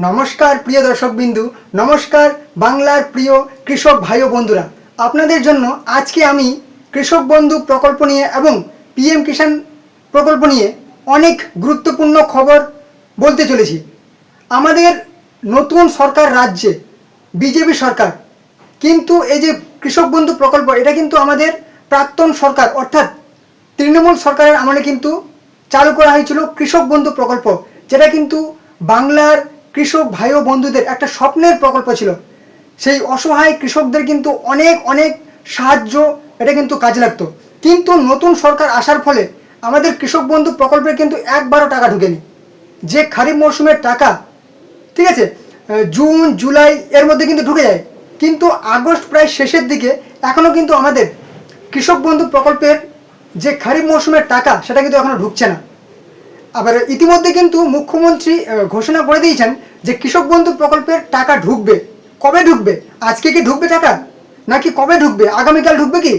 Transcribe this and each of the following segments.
নমস্কার প্রিয় দর্শকবিন্দু, নমস্কার বাংলার প্রিয় কৃষক ভাই ও বন্ধুরা। আপনাদের জন্য আজকে আমি কৃষক বন্ধু প্রকল্প নিয়ে এবং পিএম কিষাণ প্রকল্প নিয়ে অনেক গুরুত্বপূর্ণ খবর বলতে চলেছি। আমাদের নতুন সরকার রাজ্যে বিজেপি সরকার, কিন্তু এই যে কৃষক বন্ধু প্রকল্প এটা কিন্তু আমাদের প্রাক্তন সরকার অর্থাৎ তৃণমূল সরকারের আমলে কিন্তু চালু করা হয়েছিল কৃষক বন্ধু প্রকল্প, যেটা কিন্তু বাংলার কৃষক ভাই ও বন্ধুদের একটা স্বপ্নের প্রকল্প ছিল। সেই অসহায় কৃষকদের কিন্তু অনেক অনেক সাহায্য এটা কিন্তু কাজে লাগতো। কিন্তু নতুন সরকার আসার ফলে আমাদের কৃষক বন্ধু প্রকল্পের কিন্তু একবারও টাকা ঢুকেনি। যে খারিফ মৌসুমের টাকা, ঠিক আছে, জুন জুলাই এর মধ্যে কিন্তু ঢুকে যায়, কিন্তু আগস্ট প্রায় শেষের দিকে এখনও কিন্তু আমাদের কৃষক বন্ধু প্রকল্পের যে খারিফ মৌসুমের টাকা সেটা কিন্তু এখনও ঢুকছে না। আবার ইতিমধ্যে কিন্তু মুখ্যমন্ত্রী ঘোষণা করে দিয়েছেন যে কৃষক বন্ধু প্রকল্পের টাকা ঢুকবে। কবে ঢুকবে? আজকে কি ঢুকবে টাকা, নাকি কবে ঢুকবে? আগামীকাল ঢুকবে কি?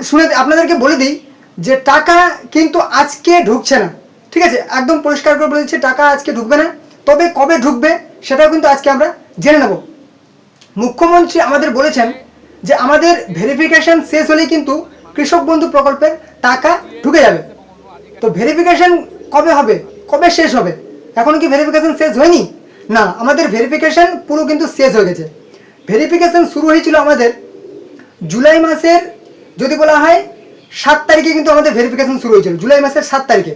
শুনে আপনাদেরকে বলে দিই যে টাকা কিন্তু আজকে ঢুকছে না, ঠিক আছে, একদম পরিষ্কার করে বলে দিচ্ছি, টাকা আজকে ঢুকবে না। তবে কবে ঢুকবে সেটাও কিন্তু আজকে আমরা জেনে নেব। মুখ্যমন্ত্রী আমাদের বলেছেন যে আমাদের ভেরিফিকেশন শেষ হলেই কিন্তু কৃষক বন্ধু প্রকল্পের টাকা ঢুকে যাবে। তো ভেরিফিকেশন কবে হবে, কবে শেষ হবে? এখন কি ভেরিফিকেশন শেষ হয়নি? না, আমাদের ভেরিফিকেশন পুরো কিন্তু শেষ হয়ে গেছে। ভেরিফিকেশন শুরু হয়েছিল আমাদের জুলাই মাসের, যদি বলা হয় 7 তারিখে কিন্তু আমাদের ভেরিফিকেশন শুরু হয়েছিল, জুলাই মাসের 7 তারিখে।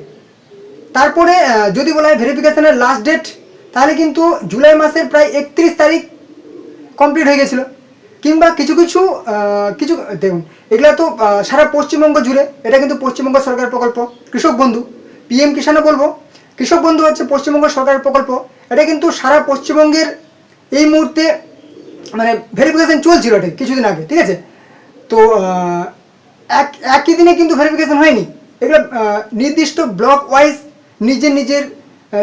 তারপরে যদি বলা হয় ভেরিফিকেশনের লাস্ট ডেট, তাহলে কিন্তু জুলাই মাসের প্রায় 31 তারিখ কমপ্লিট হয়ে গেছিলো। কিংবা কিছু কিছু কিছু দেখুন, এগুলো তো সারা পশ্চিমবঙ্গ জুড়ে, এটা কিন্তু পশ্চিমবঙ্গ সরকারের প্রকল্প কৃষক বন্ধু। পিএম কিষাণও বলবো, কৃষক বন্ধু হচ্ছে পশ্চিমবঙ্গ সরকারের প্রকল্প। এটা কিন্তু সারা পশ্চিমবঙ্গের এই মুহূর্তে মানে ভেরিফিকেশন চলছিল ঠিক কিছুদিন আগে, ঠিক আছে। তো একই দিনে কিন্তু ভেরিফিকেশন হয়নি, এগুলো নির্দিষ্ট ব্লক ওয়াইজ নিজের নিজের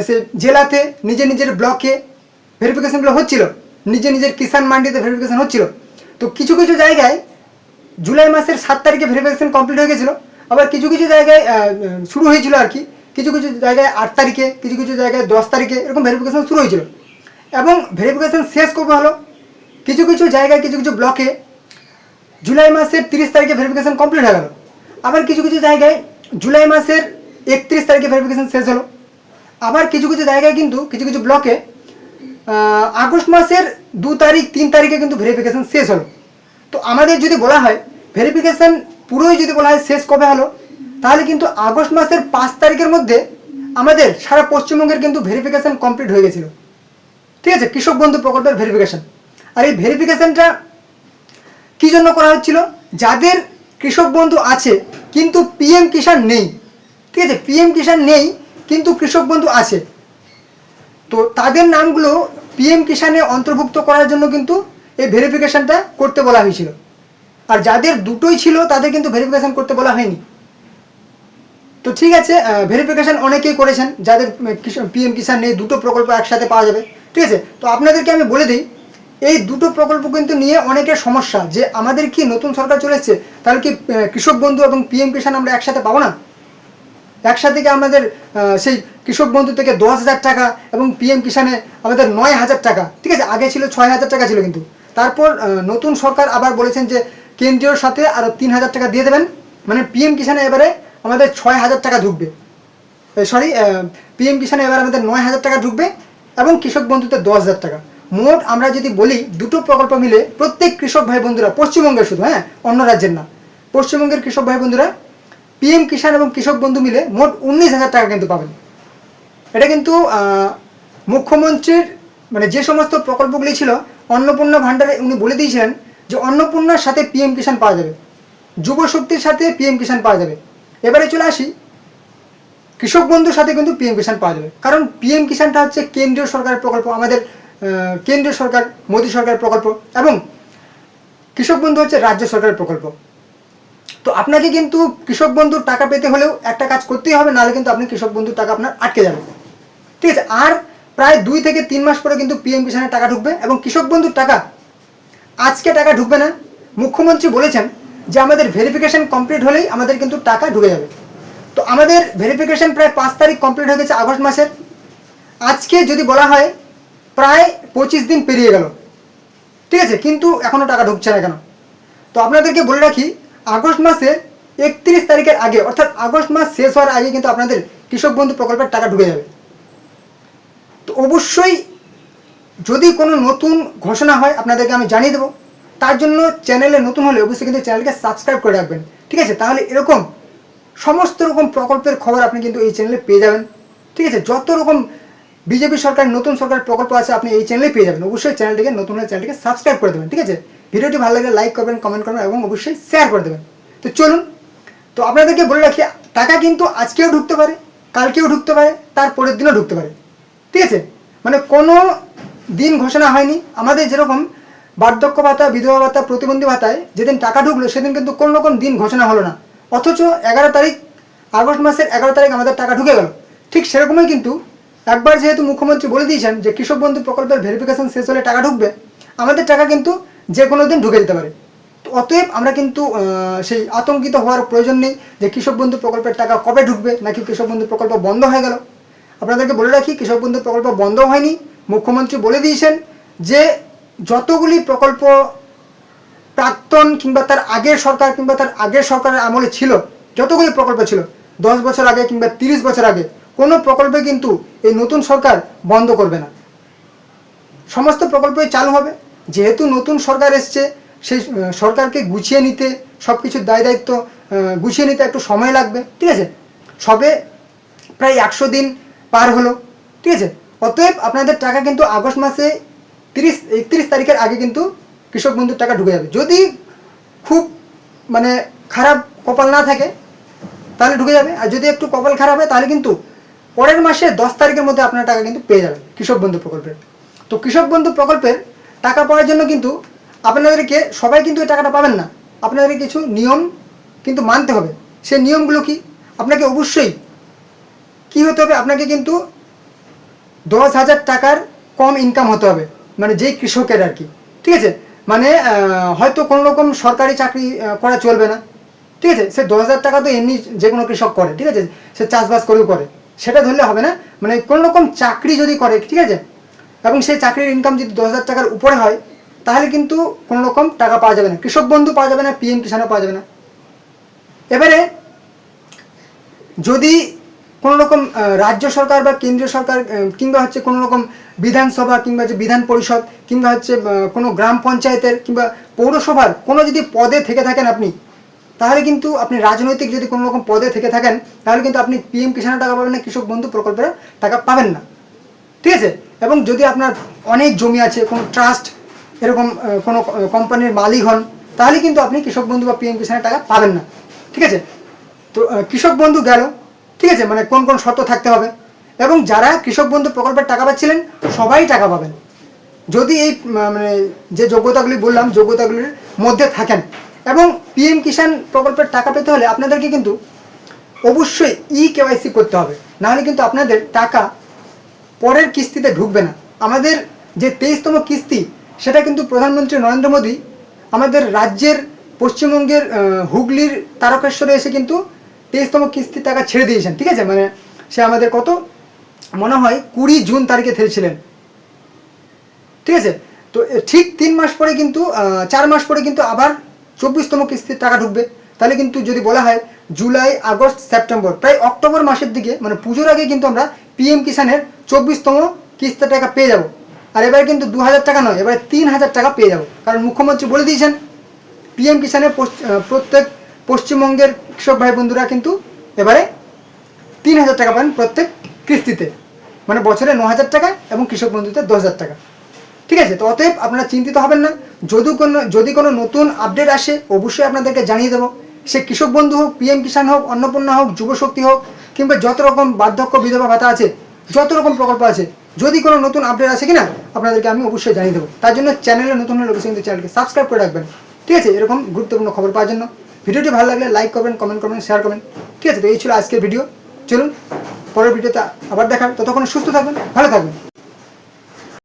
সে জেলাতে নিজের নিজের ব্লকে ভেরিফিকেশনগুলো হচ্ছিল, নিজের নিজের কিষাণ মান্ডিতে ভেরিফিকেশন হচ্ছিল। তো কিছু কিছু জায়গায় জুলাই মাসের 7 তারিখে ভেরিফিকেশন কমপ্লিট হয়ে গেছিলো, আবার কিছু কিছু জায়গায় শুরু হয়েছিল আর কি, কিছু কিছু জায়গায় 8 তারিখে, কিছু কিছু জায়গায় 10 তারিখে এরকম ভেরিফিকেশন শুরু হয়েছিল। এবং ভেরিফিকেশন শেষ কবে হলো, কিছু কিছু জায়গায় কিছু কিছু ব্লকে জুলাই মাসের 30 তারিখে ভেরিফিকেশন কমপ্লিট হয়ে গেল। আবার কিছু কিছু জায়গায় জুলাই মাসের 31 তারিখে ভেরিফিকেশন শেষ হলো। আবার কিছু কিছু জায়গায় কিন্তু কিছু কিছু ব্লকে আগস্ট মাসের 2 তারিখ 3 তারিখে কিন্তু ভেরিফিকেশন শেষ হলো। তো আমাদের যদি বলা হয় ভেরিফিকেশন পুরোই যদি বলা হয় শেষ কবে হলো, তাহলে কিন্তু আগস্ট মাসের 5 তারিখের মধ্যে আমাদের সারা পশ্চিমবঙ্গের কিন্তু ভেরিফিকেশন কমপ্লিট হয়ে গেছিলো, ঠিক আছে, কৃষক বন্ধু প্রকল্পের ভেরিফিকেশন। আর এই ভেরিফিকেশনটা কী জন্য করা হচ্ছিল? যাদের কৃষক বন্ধু আছে কিন্তু পিএম কিষাণ নেই, ঠিক আছে, পিএম কিষাণ নেই কিন্তু কৃষক বন্ধু আছে, তো তাদের নামগুলো পিএম কিষাণে অন্তর্ভুক্ত করার জন্য কিন্তু এই ভেরিফিকেশনটা করতে বলা হয়েছিল। আর যাদের দুটোই ছিল তাদের কিন্তু ভেরিফিকেশন করতে বলা হয়নি। তো ঠিক আছে, ভেরিফিকেশন অনেকেই করেছেন, যাদের পিএম কিষাণ নেই, দুটো প্রকল্প একসাথে পাওয়া যাবে, ঠিক আছে। তো আপনাদেরকে আমি বলে দিই, এই দুটো প্রকল্প কিন্তু নিয়ে অনেকের সমস্যা যে আমাদের কি নতুন সরকার চলে এসছে, তাহলে কি কৃষক বন্ধু এবং পিএম কিষাণ আমরা একসাথে পাবো না? একসাথে কি আমাদের সেই কৃষক বন্ধু থেকে 10,000 টাকা এবং পিএম কিষাণে আমাদের 9,000 টাকা, ঠিক আছে, আগে ছিল 6,000 টাকা ছিল, কিন্তু তারপর নতুন সরকার আবার বলেছেন যে কেন্দ্রীয়র সাথে আরও 3,000 টাকা দিয়ে দেবেন, মানে পিএম কিষাণে এবারে আমাদের 6,000 টাকা ঢুকবে, সরি, পিএম কিষাণে এবার আমাদের 9,000 টাকা ঢুকবে এবং কৃষক বন্ধুতে 10,000 টাকা। মোট আমরা যদি বলি দুটো প্রকল্প মিলে প্রত্যেক কৃষক ভাই বন্ধুরা, পশ্চিমবঙ্গের শুধু, হ্যাঁ, অন্য রাজ্যের না, পশ্চিমবঙ্গের কৃষক ভাই বন্ধুরা পিএম কিষাণ এবং কৃষক বন্ধু মিলে মোট 19,000 টাকা কিন্তু পাবেন। এটা কিন্তু মুখ্যমন্ত্রীর মানে যে সমস্ত প্রকল্পগুলি ছিল অন্নপূর্ণা ভাণ্ডারে উনি বলে দিয়েছিলেন যে অন্নপূর্ণার সাথে পিএম কিষাণ পাওয়া যাবে, যুব শক্তির সাথে পিএম কিষাণ পাওয়া যাবে। এবারে চলে আসি কৃষক বন্ধুর সাথে কিন্তু পিএম কিষাণ পাওয়া যাবে, কারণ পিএম কিষাণটা হচ্ছে কেন্দ্রীয় সরকারের প্রকল্প, আমাদের কেন্দ্রীয় সরকার মোদী সরকারের প্রকল্প, এবং কৃষক বন্ধু হচ্ছে রাজ্য সরকারের প্রকল্প। তো আপনাকে কিন্তু কৃষক বন্ধুর টাকা পেতে হলেও একটা কাজ করতেই হবে, নাহলে কিন্তু আপনি কৃষক বন্ধুর টাকা আপনার আটকে যাবে, ঠিক আছে। আর প্রায় 2 থেকে 3 মাস পরে কিন্তু পিএম কিষাণের টাকা ঢুকবে এবং কৃষক বন্ধুর টাকা আজকে টাকা ঢুকবে না। মুখ্যমন্ত্রী বলেছেন যে আমাদের ভেরিফিকেশন কমপ্লিট হলেই আমাদের কিন্তু টাকা ঢুকে যাবে। তো আমাদের ভেরিফিকেশন প্রায় 5 তারিখ কমপ্লিট হয়ে গেছে আগস্ট মাসের। আজকে যদি বলা হয় প্রায় 25 দিন পেরিয়ে গেল, ঠিক আছে, কিন্তু এখনও টাকা ঢুকছে না কেন? তো আপনাদেরকে বলে রাখি, আগস্ট মাসের 31 তারিখের আগে, অর্থাৎ আগস্ট মাস শেষ হওয়ার আগে কিন্তু আপনাদের কৃষক বন্ধু প্রকল্পের টাকা ঢুকে যাবে। তো অবশ্যই যদি কোনো নতুন ঘোষণা হয় আপনাদেরকে আমি জানিয়ে দেবো। তার জন্য চ্যানেলে নতুন হলে অবশ্যই কিন্তু চ্যানেলকে সাবস্ক্রাইব করে রাখবেন, ঠিক আছে? তাহলে এরকম সমস্ত রকম প্রকল্পের খবর আপনি কিন্তু এই চ্যানেলে পেয়ে যাবেন, ঠিক আছে? যত রকম বিজেপি সরকার নতুন সরকার প্রকল্প আছে আপনি এই চ্যানেলে পেয়ে যাবেন। অবশ্যই চ্যানেলটিকে নতুন হলে চ্যানেলটিকে সাবস্ক্রাইব করে দেবেন, ঠিক আছে? ভিডিওটি ভালো লাগলে লাইক করবেন, কমেন্ট করবেন এবং অবশ্যই শেয়ার করে দেবেন। তো চলুন, তো আপনাদেরকে বলে রাখি, টাকা কিন্তু আজকেও ঢুকতে পারে, কালকেও ঢুকতে পারে, তার পরের দিনও ঢুকতে পারে, ঠিক আছে? মানে কোনো দিন ঘোষণা হয়নি। আমাদের যেরকম বার্ধক্য ভাতা, বিধবা ভাতা, প্রতিবন্ধী ভাতায় যেদিন টাকা ঢুকলো সেদিন কিন্তু কোনো রকম দিন ঘোষণা হলো না, অথচ 11 তারিখ, আগস্ট মাসের 11 তারিখ আমাদের টাকা ঢুকে গেল। ঠিক সেরকমই কিন্তু একবার যেহেতু মুখ্যমন্ত্রী বলে দিয়েছেন যে কৃষক বন্ধু প্রকল্পের ভেরিফিকেশন শেষ হলে টাকা ঢুকবে, আমাদের টাকা কিন্তু যে কোনো দিন ঢুকে যেতে পারে। তো অতএব আমরা কিন্তু সেই আতঙ্কিত হওয়ার প্রয়োজন নেই যে কৃষক বন্ধু প্রকল্পের টাকা কবে ঢুকবে, নাকি কৃষক বন্ধু প্রকল্প বন্ধ হয়ে গেল। আপনাদেরকে বলে রাখি, কৃষক বন্ধু প্রকল্প বন্ধ হয়নি। মুখ্যমন্ত্রী বলে দিয়েছেন যে যতগুলি প্রকল্প প্রাক্তন কিংবা তার আগের সরকার কিংবা তার আগের সরকারের আমলে ছিল, যতগুলি প্রকল্প ছিল 10 বছর আগে কিংবা 30 বছর আগে, কোনো প্রকল্পে কিন্তু এই নতুন সরকার বন্ধ করবে না, সমস্ত প্রকল্পই চালু হবে। যেহেতু নতুন সরকার এসছে, সেই সরকারকে গুছিয়ে নিতে, সব কিছুর দায় দায়িত্ব গুছিয়ে নিতে একটু সময় লাগবে, ঠিক আছে? সবে প্রায় 100 দিন পার হলো, ঠিক আছে? অতএব আপনাদের টাকা কিন্তু আগস্ট মাসে 31 তারিখের আগে কিন্তু কৃষক বন্ধুর টাকা ঢুকে যাবে। যদি খুব মানে খারাপ কপাল না থাকে তাহলে ঢুকে যাবে, আর যদি একটু কপাল খারাপ হয় তাহলে কিন্তু পরের মাসে 10 তারিখের মধ্যে আপনার টাকা কিন্তু পেয়ে যাবেন কৃষক বন্ধু প্রকল্পের। তো কৃষক বন্ধু প্রকল্পের টাকা পাওয়ার জন্য কিন্তু আপনাদেরকে, সবাই কিন্তু এই টাকাটা পাবেন না, আপনাদেরকে কিছু নিয়ম কিন্তু মানতে হবে। সেই নিয়মগুলো কি? আপনাকে অবশ্যই কী হতে হবে, আপনাকে কিন্তু 10,000 টাকার কম ইনকাম হতে হবে, মানে যেই কৃষকের আর কি, ঠিক আছে? মানে হয়তো কোনো রকম সরকারি চাকরি করা চলবে না, ঠিক আছে? সে 10,000 টাকা তো এমনি যে কোনো কৃষক করে, ঠিক আছে? সে চাষবাস করেও করে, সেটা ধরলে হবে না। মানে কোনো রকম চাকরি যদি করে, ঠিক আছে, এবং সেই চাকরির ইনকাম যদি 10,000 টাকার উপরে হয়, তাহলে কিন্তু কোনো রকম টাকা পাওয়া যাবে না, কৃষক বন্ধু পাওয়া যাবে না, পিএম কিষাণও পাওয়া যাবে না। এবারে যদি কোনো রকম রাজ্য সরকার বা কেন্দ্রীয় সরকার কিংবা হচ্ছে কোনো রকম বিধানসভা কিংবা যে বিধান পরিষদ কিংবা হচ্ছে কোনো গ্রাম পঞ্চায়েতের কিংবা পৌরসভার কোনো যদি পদে থেকে থাকেন আপনি, তাহলে কিন্তু আপনি রাজনৈতিক যদি কোনো রকম পদে থেকে থাকেন, তাহলে কিন্তু আপনি পিএম কিষাণের টাকা পাবেন না, কৃষক বন্ধু প্রকল্পের টাকা পাবেন না, ঠিক আছে? এবং যদি আপনার অনেক জমি আছে, কোনো ট্রাস্ট, এরকম কোনো কোম্পানির মালিক হন, তাহলে কিন্তু আপনি কৃষক বন্ধু বা পিএম কিষাণের টাকা পাবেন না, ঠিক আছে? তো কৃষক বন্ধু গেল, ঠিক আছে, মানে কোন কোন শর্ত থাকতে হবে। এবং যারা কৃষক বন্ধু প্রকল্পের টাকা পাচ্ছিলেন সবাই টাকা পাবেন যদি এই মানে যে যোগ্যতাগুলি বললাম যোগ্যতাগুলির মধ্যে থাকেন। এবং পিএম কিষাণ প্রকল্পের টাকা পেতে হলে আপনাদেরকে কিন্তু অবশ্যই কেওয়াইসি করতে হবে, নাহলে কিন্তু আপনাদের টাকা পরের কিস্তিতে ঢুকবে না। আমাদের যে 23তম কিস্তি, সেটা কিন্তু প্রধানমন্ত্রী নরেন্দ্র মোদী আমাদের রাজ্যের পশ্চিমবঙ্গের হুগলির তারকেশ্বরে এসে কিন্তু 23তম কিস্তির টাকা ছেড়ে দিয়েছেন, ঠিক আছে? মানে সে আমাদের কত মনে হয় 20 জুন তারিখে ছেড়েছিলেন, ঠিক আছে? তো ঠিক 3 মাস পরে কিন্তু 4 মাস পরে কিন্তু আবার 24তম কিস্তির টাকা ঢুকবে। তাহলে কিন্তু যদি বলা হয় জুলাই, আগস্ট, সেপ্টেম্বর, প্রায় অক্টোবর মাসের দিকে, মানে পুজোর আগে কিন্তু আমরা পিএম কিষাণের 24তম কিস্তির টাকা পেয়ে যাব। আর এবারে কিন্তু 2,000 টাকা নয়, এবারে 3,000 টাকা পেয়ে যাব, কারণ মুখ্যমন্ত্রী বলে দিয়েছেন পিএম কিষাণের প্রত্যেক পশ্চিমবঙ্গের কৃষক ভাই বন্ধুরা কিন্তু এবারে 3,000 টাকা পান প্রত্যেক কিস্তিতে, মানে বছরে 9,000 টাকা এবং কৃষক বন্ধুতে 10,000 টাকা, ঠিক আছে? তো অতএব আপনারা চিন্তিত হবেন না। যদি কোনো নতুন আপডেট আসে অবশ্যই আপনাদেরকে জানিয়ে দেবো। সে কৃষক বন্ধু হোক, পিএম কিষাণ হোক, অন্নপূর্ণা হোক, যুবশক্তি হোক, কিংবা যত রকম বার্ধক্য বিধবা ভাতা আছে, যত রকম প্রকল্প আছে, যদি কোনো নতুন আপডেট আসে কিনা আপনাদেরকে আমি অবশ্যই জানিয়ে দেবো। তার জন্য চ্যানেলে নতুন হলে অবশ্যই কিন্তু চ্যানেলকে সাবস্ক্রাইব করে রাখবেন, ঠিক আছে? এরকম গুরুত্বপূর্ণ খবর পাওয়ার জন্য। ভিডিওটি ভালো লাগলে লাইক করবেন, কমেন্ট করবেন, শেয়ার করবেন, ঠিক আছে? তো এই ছিল আজকের ভিডিও। চলুন পরের ভিডিওতে আবার দেখার, ততক্ষণ সুস্থ থাকবেন, ভালো থাকবেন।